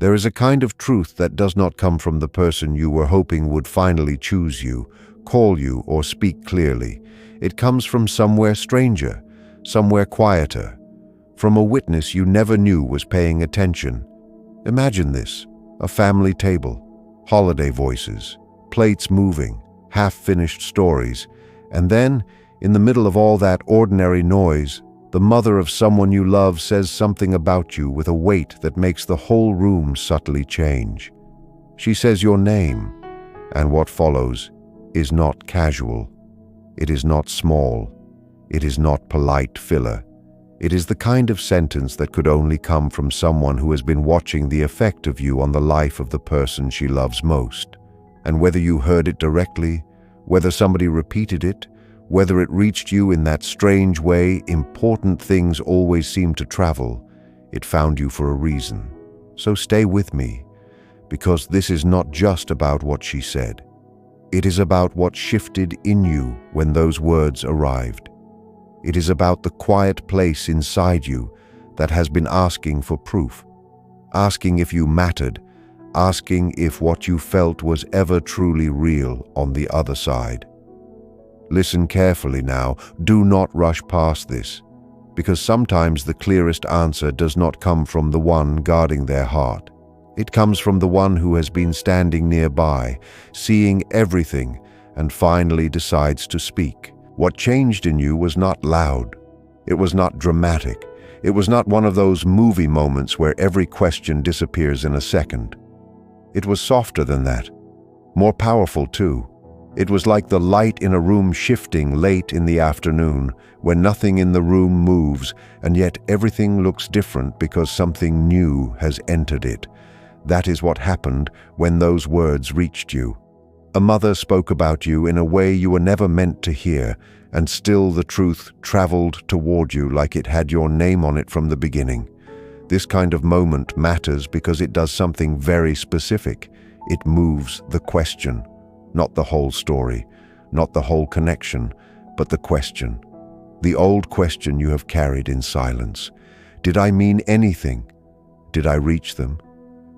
There is a kind of truth that does not come from the person you were hoping would finally choose you, call you, or speak clearly. It comes from somewhere stranger, somewhere quieter, from a witness you never knew was paying attention. Imagine this: a family table, holiday voices, plates moving, half-finished stories, and then, in the middle of all that ordinary noise, the mother of someone you love says something about you with a weight that makes the whole room subtly change. She says your name, and what follows is not casual. It is not small. It is not polite filler. It is the kind of sentence that could only come from someone who has been watching the effect of you on the life of the person she loves most. And whether you heard it directly, whether somebody repeated it, whether it reached you in that strange way important things always seem to travel, it found you for a reason. So stay with me, because this is not just about what she said. It is about what shifted in you when those words arrived. It is about the quiet place inside you that has been asking for proof, asking if you mattered, asking if what you felt was ever truly real on the other side. Listen carefully now. Do not rush past this, because sometimes the clearest answer does not come from the one guarding their heart. It comes from the one who has been standing nearby, seeing everything, and finally decides to speak. What changed in you was not loud. It was not dramatic. It was not one of those movie moments where every question disappears in a second. It was softer than that, more powerful too. It was like the light in a room shifting late in the afternoon, when nothing in the room moves, and yet everything looks different because something new has entered it. That is what happened when those words reached you. A mother spoke about you in a way you were never meant to hear, and still the truth traveled toward you like it had your name on it from the beginning. This kind of moment matters because it does something very specific. It moves the question. Not the whole story, not the whole connection, but the question. The old question you have carried in silence. Did I mean anything? Did I reach them?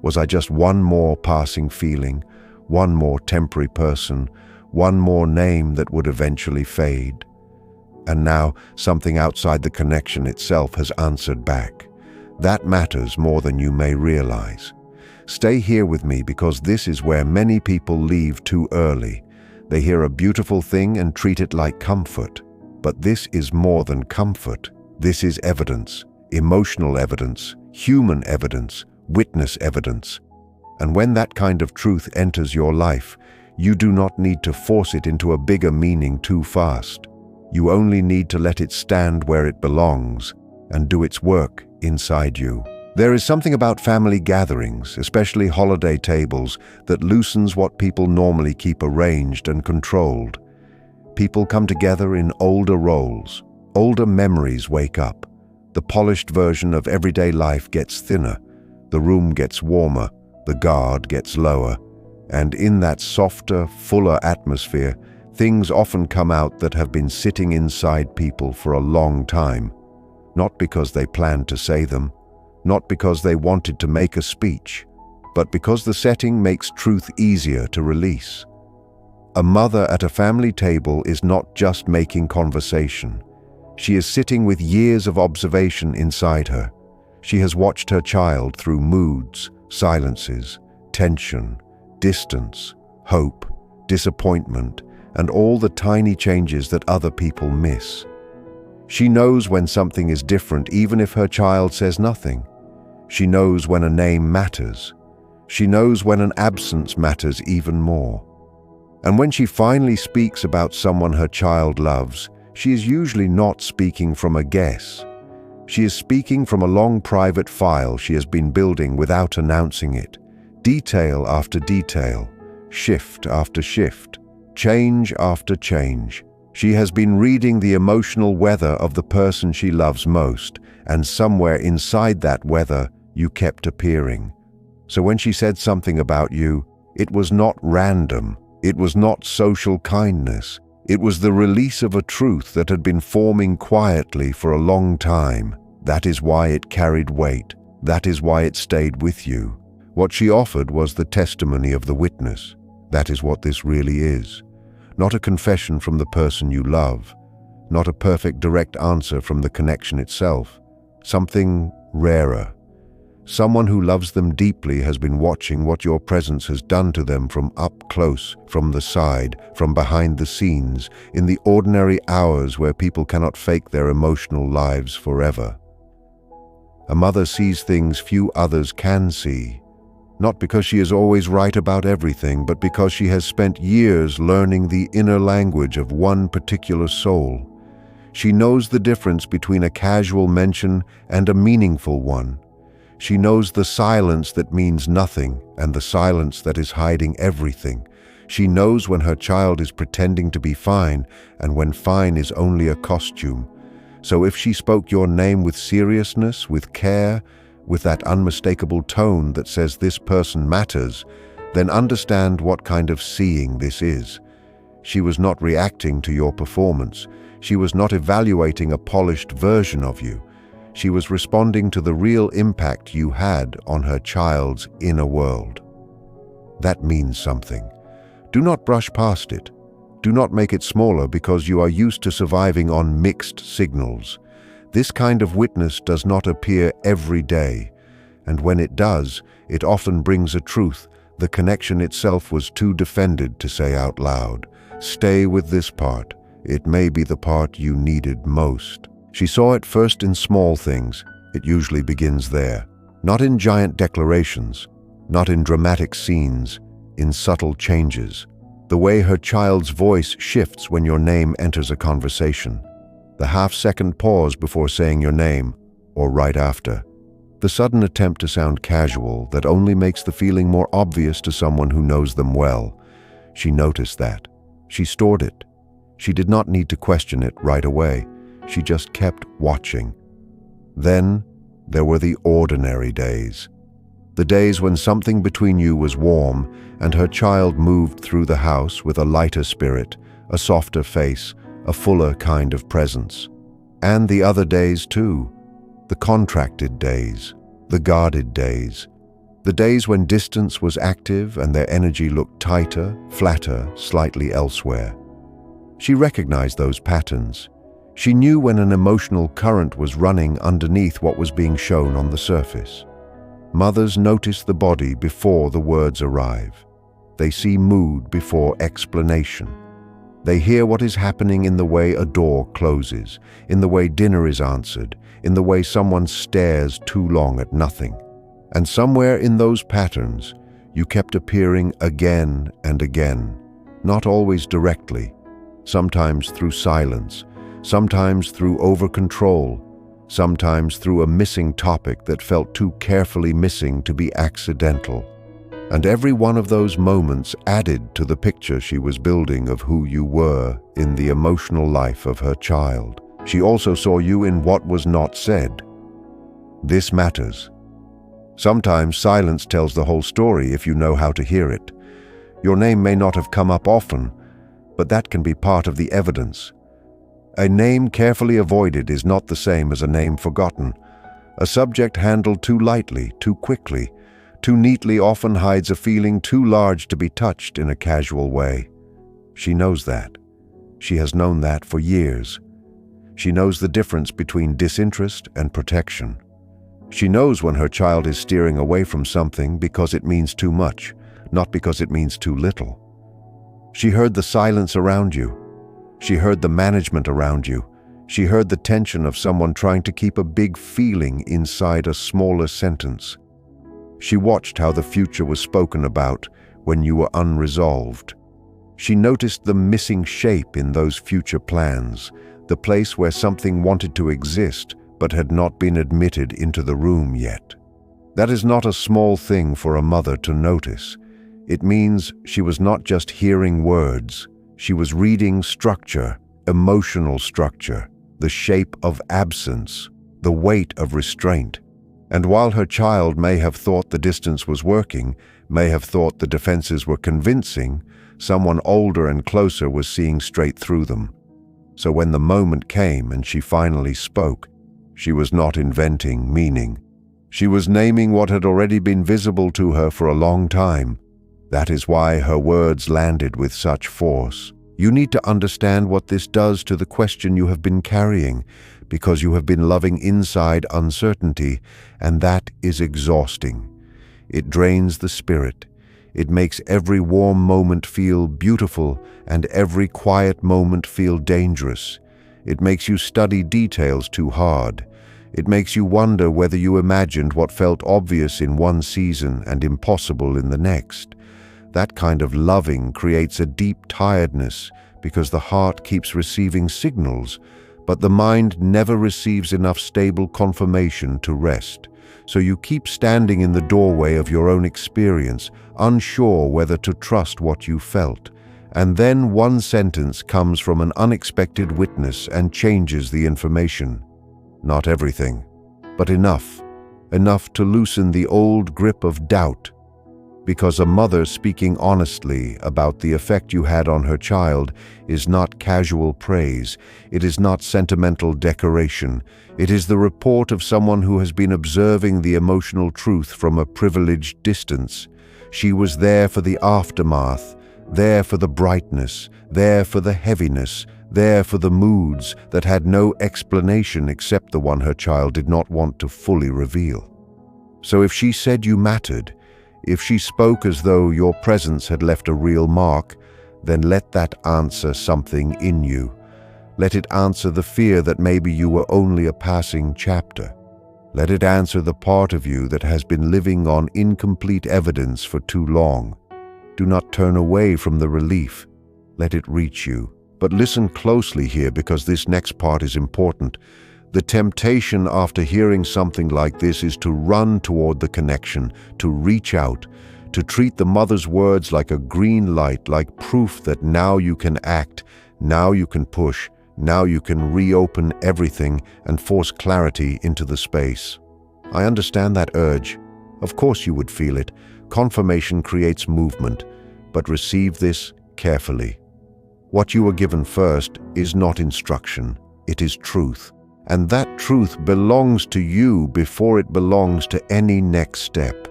Was I just one more passing feeling, one more temporary person, one more name that would eventually fade? And now something outside the connection itself has answered back. That matters more than you may realize. Stay here with me, because this is where many people leave too early. They hear a beautiful thing and treat it like comfort. But this is more than comfort. This is evidence, emotional evidence, human evidence, witness evidence. And when that kind of truth enters your life, you do not need to force it into a bigger meaning too fast. You only need to let it stand where it belongs and do its work inside you. There is something about family gatherings, especially holiday tables, that loosens what people normally keep arranged and controlled. People come together in older roles. Older memories wake up. The polished version of everyday life gets thinner. The room gets warmer. The guard gets lower. And in that softer, fuller atmosphere, things often come out that have been sitting inside people for a long time. Not because they planned to say them, not because they wanted to make a speech, but because the setting makes truth easier to release. A mother at a family table is not just making conversation. She is sitting with years of observation inside her. She has watched her child through moods, silences, tension, distance, hope, disappointment, and all the tiny changes that other people miss. She knows when something is different even if her child says nothing. She knows when a name matters. She knows when an absence matters even more. And when she finally speaks about someone her child loves, she is usually not speaking from a guess. She is speaking from a long private file she has been building without announcing it. Detail after detail, shift after shift, change after change. She has been reading the emotional weather of the person she loves most, and somewhere inside that weather, you kept appearing. So when she said something about you, it was not random. It was not social kindness. It was the release of a truth that had been forming quietly for a long time. That is why it carried weight. That is why it stayed with you. What she offered was the testimony of the witness. That is what this really is. Not a confession from the person you love, not a perfect direct answer from the connection itself. Something rarer. Someone who loves them deeply has been watching what your presence has done to them from up close, from the side, from behind the scenes, in the ordinary hours where people cannot fake their emotional lives forever. A mother sees things few others can see, not because she is always right about everything, but because she has spent years learning the inner language of one particular soul. She knows the difference between a casual mention and a meaningful one. She knows the silence that means nothing and the silence that is hiding everything. She knows when her child is pretending to be fine and when fine is only a costume. So if she spoke your name with seriousness, with care, with that unmistakable tone that says this person matters, then understand what kind of seeing this is. She was not reacting to your performance. She was not evaluating a polished version of you. She was responding to the real impact you had on her child's inner world. That means something. Do not brush past it. Do not make it smaller because you are used to surviving on mixed signals. This kind of witness does not appear every day, and when it does, it often brings a truth the connection itself was too defended to say out loud. Stay with this part. It may be the part you needed most. She saw it first in small things. It usually begins there. Not in giant declarations, not in dramatic scenes, in subtle changes. The way her child's voice shifts when your name enters a conversation. The half-second pause before saying your name, or right after. The sudden attempt to sound casual that only makes the feeling more obvious to someone who knows them well. She noticed that. She stored it. She did not need to question it right away. She just kept watching. Then there were the ordinary days. The days when something between you was warm and her child moved through the house with a lighter spirit, a softer face, a fuller kind of presence. And the other days too. The contracted days, the guarded days. The days when distance was active and their energy looked tighter, flatter, slightly elsewhere. She recognized those patterns. She knew when an emotional current was running underneath what was being shown on the surface. Mothers notice the body before the words arrive. They see mood before explanation. They hear what is happening in the way a door closes, in the way dinner is answered, in the way someone stares too long at nothing. And somewhere in those patterns, you kept appearing again and again, not always directly, sometimes through silence, sometimes through over-control, sometimes through a missing topic that felt too carefully missing to be accidental. And every one of those moments added to the picture she was building of who you were in the emotional life of her child. She also saw you in what was not said. This matters. Sometimes silence tells the whole story if you know how to hear it. Your name may not have come up often, but that can be part of the evidence. A name carefully avoided is not the same as a name forgotten. A subject handled too lightly, too quickly, too neatly often hides a feeling too large to be touched in a casual way. She knows that. She has known that for years. She knows the difference between disinterest and protection. She knows when her child is steering away from something because it means too much, not because it means too little. She heard the silence around you. She heard the management around you. She heard the tension of someone trying to keep a big feeling inside a smaller sentence. She watched how the future was spoken about when you were unresolved. She noticed the missing shape in those future plans, the place where something wanted to exist but had not been admitted into the room yet. That is not a small thing for a mother to notice. It means she was not just hearing words. She was reading structure, emotional structure, the shape of absence, the weight of restraint. And while her child may have thought the distance was working, may have thought the defenses were convincing, someone older and closer was seeing straight through them. So when the moment came and she finally spoke, she was not inventing meaning. She was naming what had already been visible to her for a long time. That is why her words landed with such force. You need to understand what this does to the question you have been carrying, because you have been loving inside uncertainty, and that is exhausting. It drains the spirit. It makes every warm moment feel beautiful and every quiet moment feel dangerous. It makes you study details too hard. It makes you wonder whether you imagined what felt obvious in one season and impossible in the next. That kind of loving creates a deep tiredness because the heart keeps receiving signals, but the mind never receives enough stable confirmation to rest. So you keep standing in the doorway of your own experience, unsure whether to trust what you felt. And then one sentence comes from an unexpected witness and changes the information. Not everything, but enough. Enough to loosen the old grip of doubt. Because a mother speaking honestly about the effect you had on her child is not casual praise, it is not sentimental decoration, it is the report of someone who has been observing the emotional truth from a privileged distance. She was there for the aftermath, there for the brightness, there for the heaviness, there for the moods that had no explanation except the one her child did not want to fully reveal. So if she said you mattered, if she spoke as though your presence had left a real mark, then let that answer something in you. Let it answer the fear that maybe you were only a passing chapter. Let it answer the part of you that has been living on incomplete evidence for too long. Do not turn away from the relief. Let it reach you. But listen closely here, because this next part is important. The temptation after hearing something like this is to run toward the connection, to reach out, to treat the mother's words like a green light, like proof that now you can act, now you can push, now you can reopen everything and force clarity into the space. I understand that urge. Of course you would feel it. Confirmation creates movement, but receive this carefully. What you were given first is not instruction, it is truth. And that truth belongs to you before it belongs to any next step.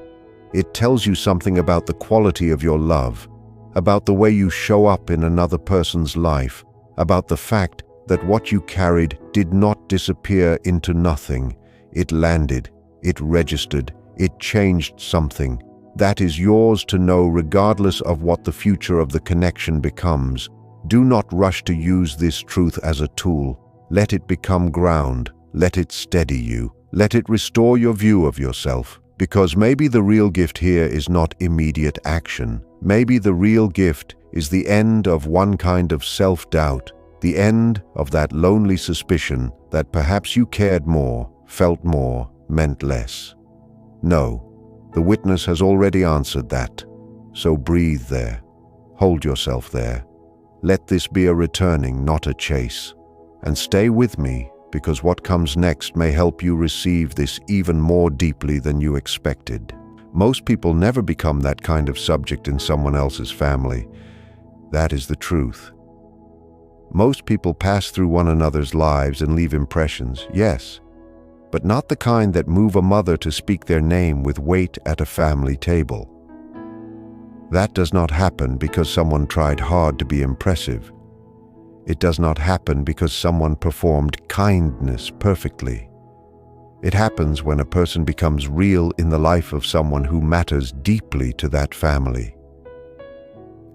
It tells you something about the quality of your love, about the way you show up in another person's life, about the fact that what you carried did not disappear into nothing. It landed, it registered, it changed something. That is yours to know regardless of what the future of the connection becomes. Do not rush to use this truth as a tool. Let it become ground. Let it steady you. Let it restore your view of yourself. Because maybe the real gift here is not immediate action. Maybe the real gift is the end of one kind of self-doubt, the end of that lonely suspicion that perhaps you cared more, felt more, meant less. No, the witness has already answered that. So breathe there. Hold yourself there. Let this be a returning, not a chase. And stay with me, because what comes next may help you receive this even more deeply than you expected. Most people never become that kind of subject in someone else's family. That is the truth. Most people pass through one another's lives and leave impressions, yes, but not the kind that move a mother to speak their name with weight at a family table. That does not happen because someone tried hard to be impressive. It does not happen because someone performed kindness perfectly. It happens when a person becomes real in the life of someone who matters deeply to that family.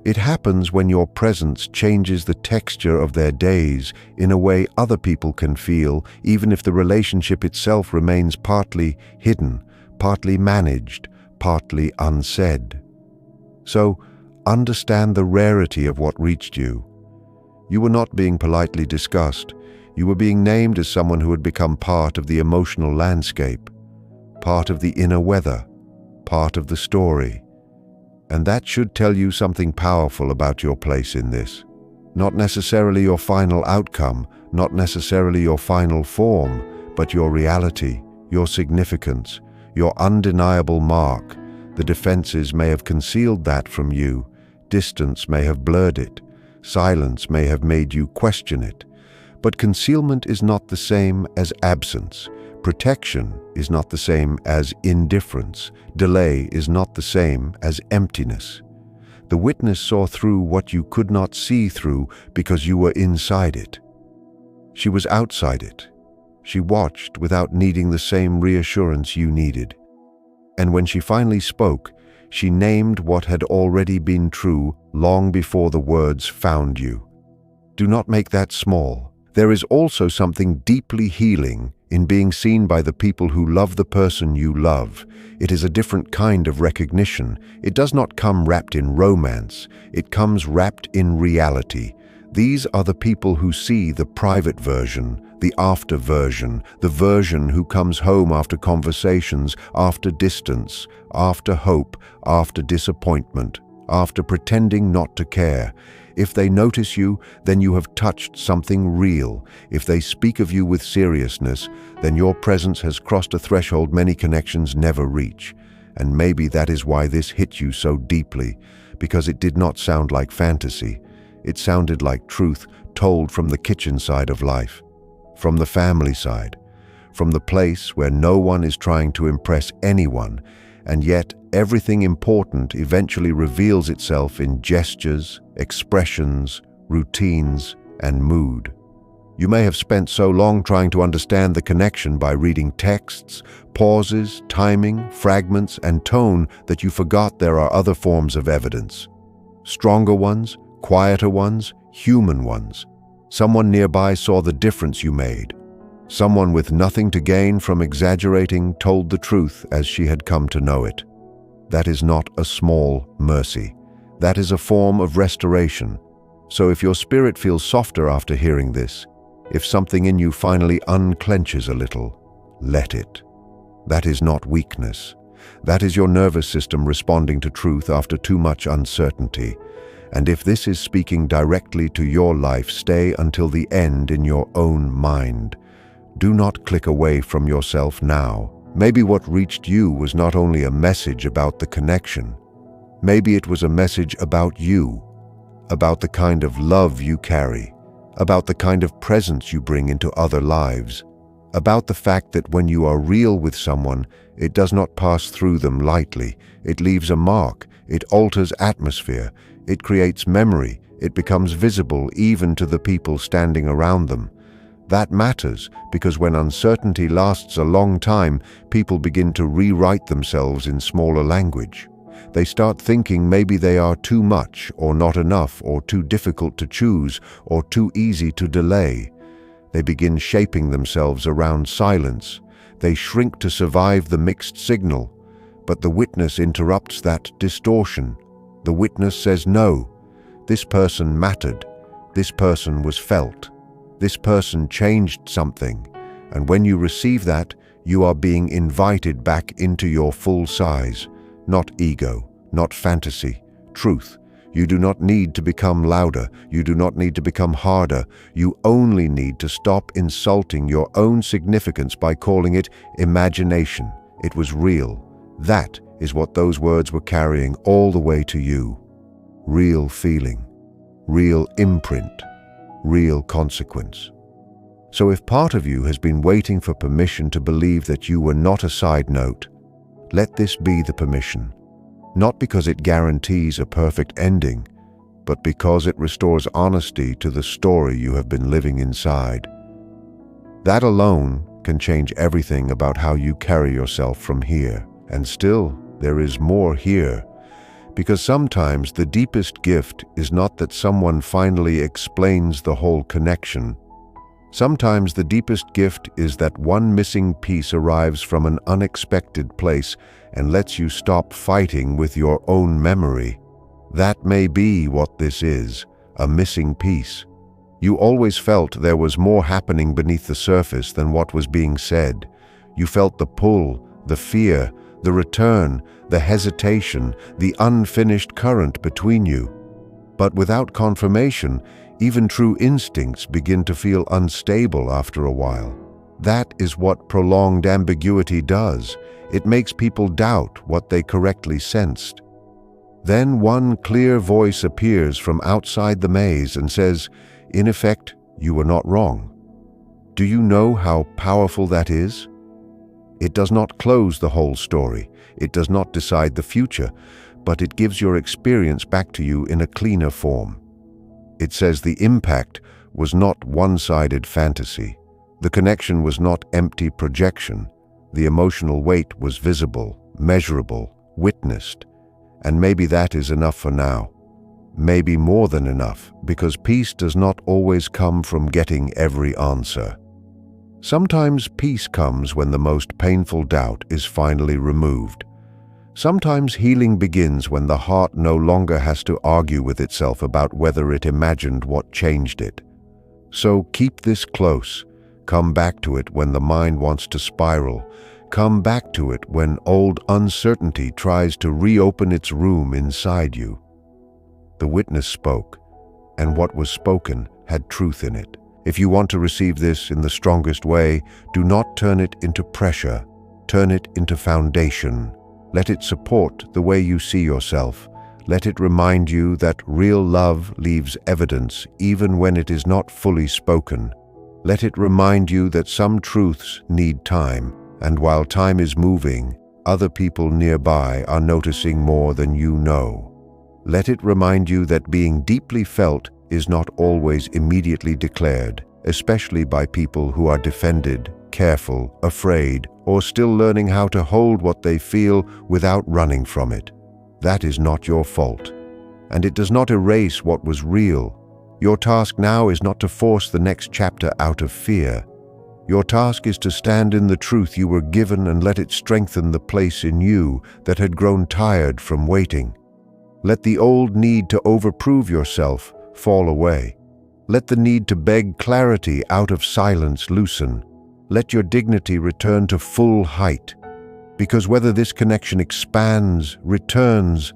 It happens when your presence changes the texture of their days in a way other people can feel, even if the relationship itself remains partly hidden, partly managed, partly unsaid. So, understand the rarity of what reached you. You were not being politely discussed. You were being named as someone who had become part of the emotional landscape, part of the inner weather, part of the story. And that should tell you something powerful about your place in this. Not necessarily your final outcome, not necessarily your final form, but your reality, your significance, your undeniable mark. The defenses may have concealed that from you. Distance may have blurred it. Silence may have made you question it. But concealment is not the same as absence. Protection is not the same as indifference. Delay is not the same as emptiness. The witness saw through what you could not see through because you were inside it. She was outside it. She watched without needing the same reassurance you needed. And when she finally spoke, she named what had already been true long before the words found you. Do not make that small. There is also something deeply healing in being seen by the people who love the person you love. It is a different kind of recognition. It does not come wrapped in romance. It comes wrapped in reality. These are the people who see the private version, the after version, the version who comes home after conversations, after distance, after hope, after disappointment, after pretending not to care. If they notice you, then you have touched something real. If they speak of you with seriousness, then your presence has crossed a threshold many connections never reach. And maybe that is why this hit you so deeply, because it did not sound like fantasy. It sounded like truth told from the kitchen side of life, from the family side, from the place where no one is trying to impress anyone, and yet everything important eventually reveals itself in gestures, expressions, routines, and mood. You may have spent so long trying to understand the connection by reading texts, pauses, timing, fragments, and tone that you forgot there are other forms of evidence. Stronger ones, quieter ones, human ones. Someone nearby saw the difference you made. Someone with nothing to gain from exaggerating told the truth as she had come to know it. That is not a small mercy. That is a form of restoration. So if your spirit feels softer after hearing this, if something in you finally unclenches a little, let it. That is not weakness. That is your nervous system responding to truth after too much uncertainty. And if this is speaking directly to your life, stay until the end in your own mind. Do not click away from yourself now. Maybe what reached you was not only a message about the connection. Maybe it was a message about you, about the kind of love you carry, about the kind of presence you bring into other lives, about the fact that when you are real with someone, it does not pass through them lightly. It leaves a mark. It alters atmosphere. It creates memory. It becomes visible even to the people standing around them. That matters because when uncertainty lasts a long time, people begin to rewrite themselves in smaller language. They start thinking maybe they are too much or not enough or too difficult to choose or too easy to delay. They begin shaping themselves around silence. They shrink to survive the mixed signal. But the witness interrupts that distortion. The witness says, no, this person mattered. This person was felt. This person changed something. And when you receive that, you are being invited back into your full size. Not ego, not fantasy, truth. You do not need to become louder. You do not need to become harder. You only need to stop insulting your own significance by calling it imagination. It was real. That is what those words were carrying all the way to you. Real feeling, real imprint, real consequence. So if part of you has been waiting for permission to believe that you were not a side note, let this be the permission. Not because it guarantees a perfect ending, but because it restores honesty to the story you have been living inside. That alone can change everything about how you carry yourself from here. And still, there is more here. Because sometimes the deepest gift is not that someone finally explains the whole connection. Sometimes the deepest gift is that one missing piece arrives from an unexpected place and lets you stop fighting with your own memory. That may be what this is, a missing piece. You always felt there was more happening beneath the surface than what was being said. You felt the pull, the fear, the return, the hesitation, the unfinished current between you. But without confirmation, even true instincts begin to feel unstable after a while. That is what prolonged ambiguity does. It makes people doubt what they correctly sensed. Then one clear voice appears from outside the maze and says, in effect, you were not wrong. Do you know how powerful that is? It does not close the whole story. It does not decide the future, but it gives your experience back to you in a cleaner form. It says the impact was not one-sided fantasy. The connection was not empty projection. The emotional weight was visible, measurable, witnessed. And maybe that is enough for now. Maybe more than enough, because peace does not always come from getting every answer. Sometimes peace comes when the most painful doubt is finally removed. Sometimes healing begins when the heart no longer has to argue with itself about whether it imagined what changed it. So keep this close. Come back to it when the mind wants to spiral. Come back to it when old uncertainty tries to reopen its room inside you. The witness spoke, and what was spoken had truth in it. If you want to receive this in the strongest way, do not turn it into pressure. Turn it into foundation. Let it support the way you see yourself. Let it remind you that real love leaves evidence even when it is not fully spoken. Let it remind you that some truths need time, and while time is moving, other people nearby are noticing more than you know. Let it remind you that being deeply felt is not always immediately declared, especially by people who are defended, careful, afraid, or still learning how to hold what they feel without running from it. That is not your fault, and it does not erase what was real. Your task now is not to force the next chapter out of fear. Your task is to stand in the truth you were given and let it strengthen the place in you that had grown tired from waiting. Let the old need to overprove yourself fall away. Let the need to beg clarity out of silence loosen. Let your dignity return to full height. Because whether this connection expands, returns,